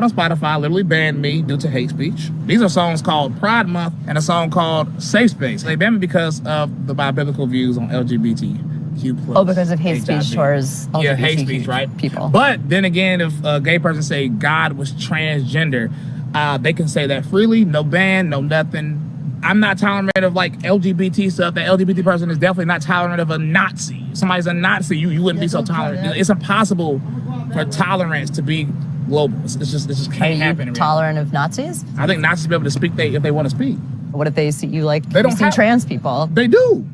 on Spotify literally banned me due to hate speech. These are songs called Pride Month and a song called Safe Space. They banned me because of the biblical views on LGBTQ+. Oh, because of hate speech towards LGBTQ yeah, hate speech, right? People. But then again, if a gay person say God was transgender, they can say that freely, no ban, no nothing. I'm not tolerant of like LGBT stuff. The LGBT person is definitely not tolerant of a Nazi. If somebody's a Nazi, you wouldn't be so tolerant. It's impossible for tolerance to be global. It just can't happen. Are you tolerant of Nazis? I think Nazis be able to speak if they want to speak. What if they see you like they don't see trans people? They do.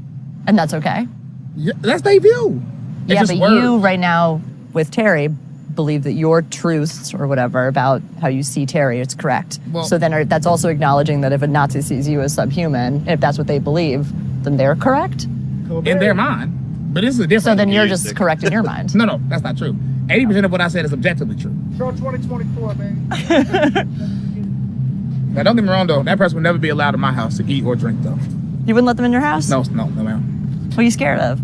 And that's okay? Yeah, that's their view. Yeah, but you right now with Terry believe that your truths or whatever about how you see Terry is correct. Well, so then that's also acknowledging that if a Nazi sees you as subhuman, if that's what they believe, then they're correct? In their mind. But this is a different. So then you're just correct in your mind. No, that's not true. 80% of what I said is objectively true. Show 2024, man. Now, don't get me wrong, though. That person would never be allowed in my house to eat or drink, though. You wouldn't let them in your house? No, ma'am. What are you scared of?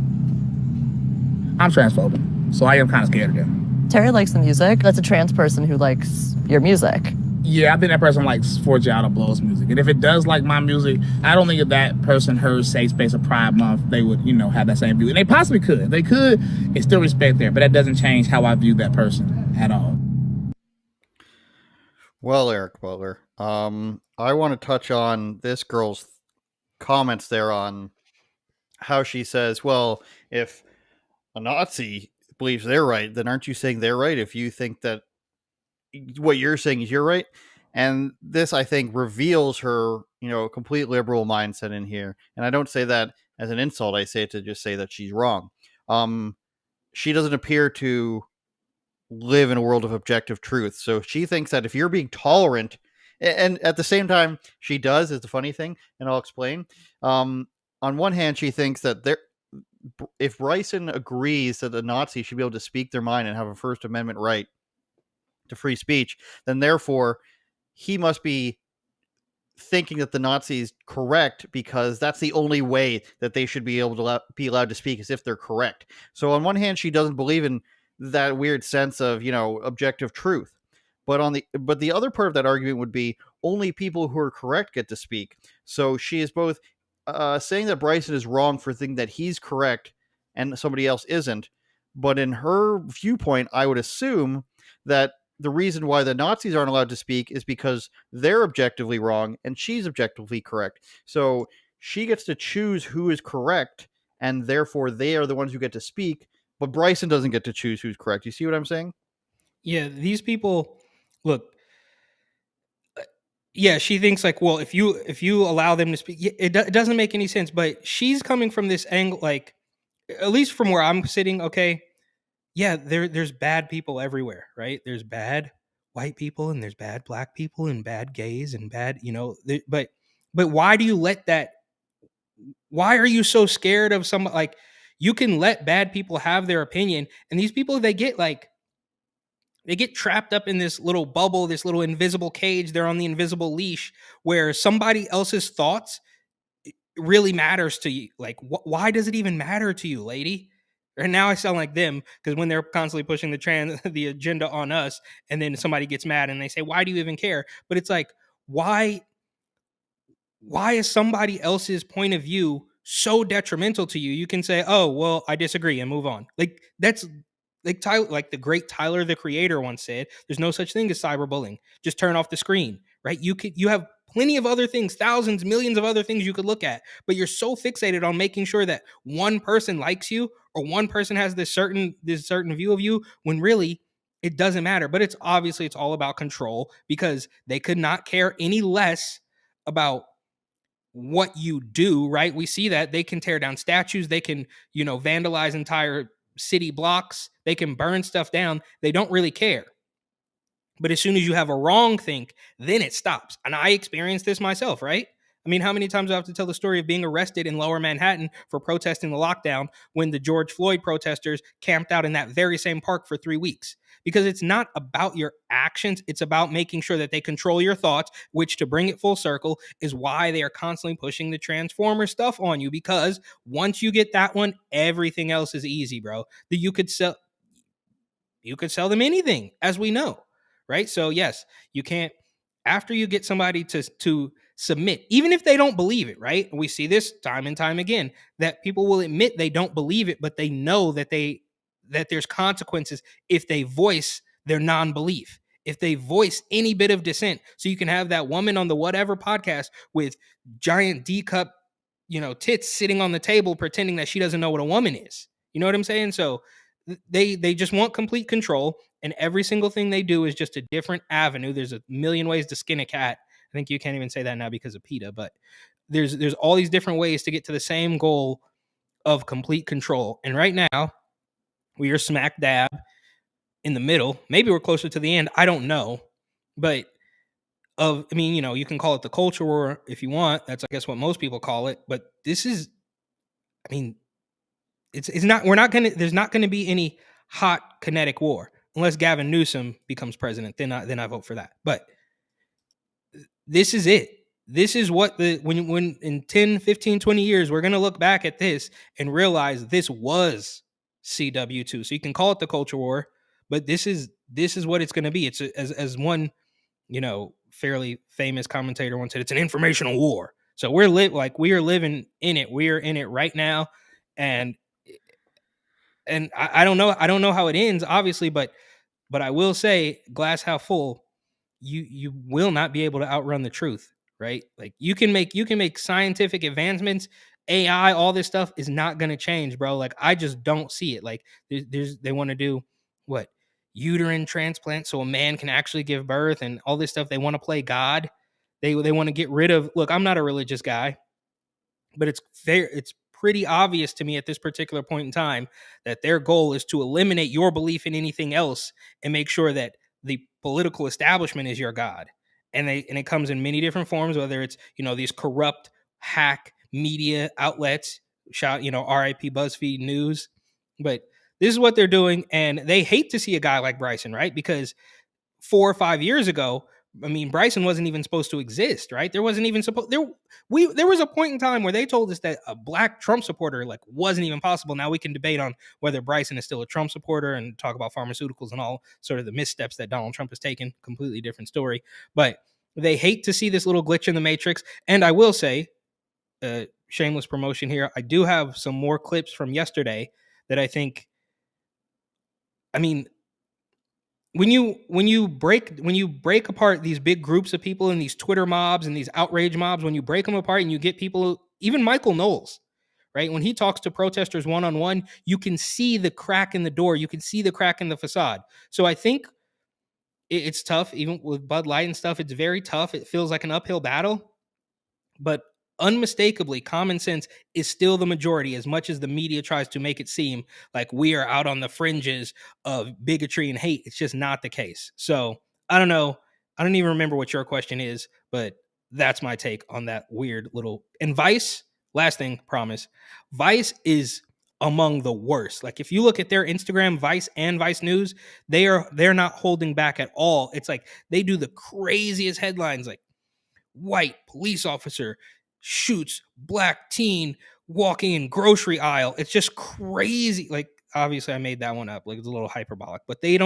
I'm transphobic, so I am kind of scared of them. Terry likes the music. That's a trans person who likes your music. Yeah, I think that person likes Forgiato Blow's music. And if it does like my music, I don't think if that person heard Safe Space of Pride Month, they would, have that same view. And they possibly could. They could. It's still respect there, but that doesn't change how I view that person at all. Well, Eric Butler, I want to touch on this girl's comments there on how she says, well, if a Nazi believes they're right, then aren't you saying they're right if you think that what you're saying is you're right? And this, I think, reveals her, complete liberal mindset in here. And I don't say that as an insult. I say it to just say that she's wrong. She doesn't appear to live in a world of objective truth. So she thinks that if you're being tolerant, and at the same time, she does, is the funny thing, and I'll explain. On one hand, she thinks that if Bryson agrees that the Nazis should be able to speak their mind and have a First Amendment right to free speech, then therefore he must be thinking that the Nazis correct because that's the only way that they should be able to be allowed to speak, as if they're correct. So on one hand, she doesn't believe in that weird sense of, objective truth. But the other part of that argument would be only people who are correct get to speak. So she is both saying that Bryson is wrong for thinking that he's correct and somebody else isn't. But in her viewpoint, I would assume that the reason why the Nazis aren't allowed to speak is because they're objectively wrong and she's objectively correct. So she gets to choose who is correct, and therefore they are the ones who get to speak. But Bryson doesn't get to choose who's correct. You see what I'm saying? Yeah, these people, look. Yeah, she thinks like, well, if you allow them to speak, it doesn't make any sense. But she's coming from this angle, like, at least from where I'm sitting. Okay, yeah, there's bad people everywhere, right? There's bad white people and there's bad black people and bad gays and bad, but why do you let that? Why are you so scared of some, like, you can let bad people have their opinion, and these people, they get trapped up in this little bubble, this little invisible cage. They're on the invisible leash where somebody else's thoughts really matters to you. Like, why does it even matter to you, lady? And now I sound like them because when they're constantly pushing the agenda on us, and then somebody gets mad and they say, why do you even care? But it's like, why is somebody else's point of view so detrimental to you? You can say, oh, well, I disagree, and move on. Like, that's like the great Tyler, the Creator, once said, there's no such thing as cyberbullying. Just turn off the screen, right? You have plenty of other things, thousands, millions of other things you could look at, but you're so fixated on making sure that one person likes you or one person has this certain view of you, when really it doesn't matter. But it's all about control, because they could not care any less about what you do, right? We see that they can tear down statues, they can, vandalize entire city blocks, they can burn stuff down. They don't really care. But as soon as you have a wrong think, then it stops. And I experienced this myself, right? I mean, how many times do I have to tell the story of being arrested in Lower Manhattan for protesting the lockdown when the George Floyd protesters camped out in that very same park for 3 weeks? Because it's not about your actions. It's about making sure that they control your thoughts, which, to bring it full circle, is why they are constantly pushing the Transformer stuff on you. Because once you get that one, everything else is easy, bro. You could sell them anything, as we know, right? So yes, you can't, after you get somebody to submit, even if they don't believe it, right? We see this time and time again, that people will admit they don't believe it, but they know that there's consequences if they voice their non-belief, if they voice any bit of dissent. So you can have that woman on the whatever podcast with giant D cup, tits sitting on the table pretending that she doesn't know what a woman is. You know what I'm saying? So they just want complete control, and every single thing they do is just a different avenue. There's a million ways to skin a cat. I think you can't even say that now because of PETA, but there's all these different ways to get to the same goal of complete control. And right now, we are smack dab in the middle. Maybe we're closer to the end. I don't know. But you can call it the culture war if you want. That's, I guess, what most people call it. But this is, it's not, there's not going to be any hot kinetic war unless Gavin Newsom becomes president. Then I vote for that. But this is it. This is what when in 10, 15, 20 years, we're going to look back at this and realize this was CW2. So you can call it the culture war, but this is what it's going to be. It's as one, fairly famous commentator once said, it's an informational war. So we are living in it. We are in it right now. And I don't know how it ends, obviously, but I will say, glass half full, you will not be able to outrun the truth, right? Like you can make scientific advancements, AI, all this stuff is not going to change, bro. Like I just don't see it. Like they want to do what? Uterine transplant so a man can actually give birth and all this stuff. They want to play God. They want to get rid of, look, I'm not a religious guy, but it's pretty obvious to me at this particular point in time that their goal is to eliminate your belief in anything else and make sure that the political establishment is your God. And it comes in many different forms, whether it's, these corrupt hack media outlets, RIP BuzzFeed News. But this is what they're doing. And they hate to see a guy like Bryson, right? Because 4 or 5 years ago, Bryson wasn't even supposed to exist, right? There wasn't even there was a point in time where they told us that a black Trump supporter wasn't even possible. Now we can debate on whether Bryson is still a Trump supporter and talk about pharmaceuticals and all sort of the missteps that Donald Trump has taken. Completely different story. But they hate to see this little glitch in the matrix. And I will say, shameless promotion here, I do have some more clips from yesterday that I think, when you break apart these big groups of people and these Twitter mobs and these outrage mobs, when you break them apart and you get people, even Michael Knowles, right? When he talks to protesters one-on-one, you can see the crack in the door. You can see the crack in the facade. So I think it's tough, even with Bud Light and stuff. It's very tough. It feels like an uphill battle, but unmistakably, common sense is still the majority, as much as the media tries to make it seem like we are out on the fringes of bigotry and hate. It's just not the case. So I don't know. I don't even remember what your question is, but that's my take on that weird little. And Vice, last thing, promise. Vice is among the worst. Like if you look at their Instagram, Vice and Vice News, they're not holding back at all. It's like they do the craziest headlines, like white police officer shoots black teen walking in grocery aisle. It's just crazy. Like obviously I made that one up. Like it's a little hyperbolic, but they're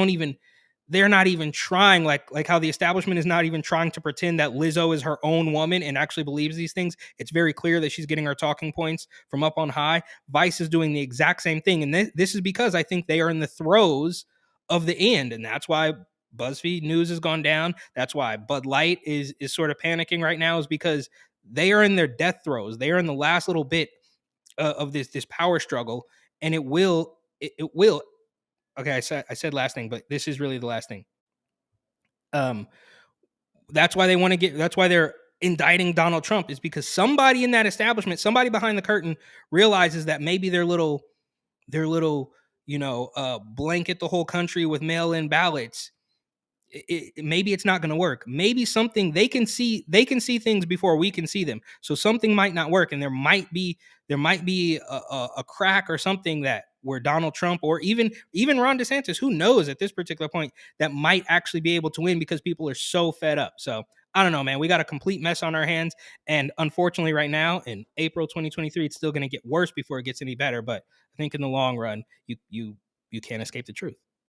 not even trying, like how the establishment is not even trying to pretend that Lizzo is her own woman and actually believes these things. It's very clear that she's getting her talking points from up on high. Vice is doing the exact same thing. And this is because I think they are in the throes of the end. And that's why BuzzFeed News has gone down. That's why Bud Light is sort of panicking right now, is because they are in their death throes. They are in the last little bit of this power struggle, and it will. Okay, I said last thing, but this is really the last thing. That's why that's why they're indicting Donald Trump, is because somebody in that establishment, somebody behind the curtain, realizes that maybe their little blanket the whole country with mail-in ballots, maybe it's not going to work. Maybe something they can see things before we can see them. So something might not work, and there might be a crack or something that where Donald Trump or even Ron DeSantis, who knows at this particular point, that might actually be able to win because people are so fed up. So I don't know, man. We got a complete mess on our hands, and unfortunately, right now in April 2023, it's still going to get worse before it gets any better. But I think in the long run, you can't escape the truth.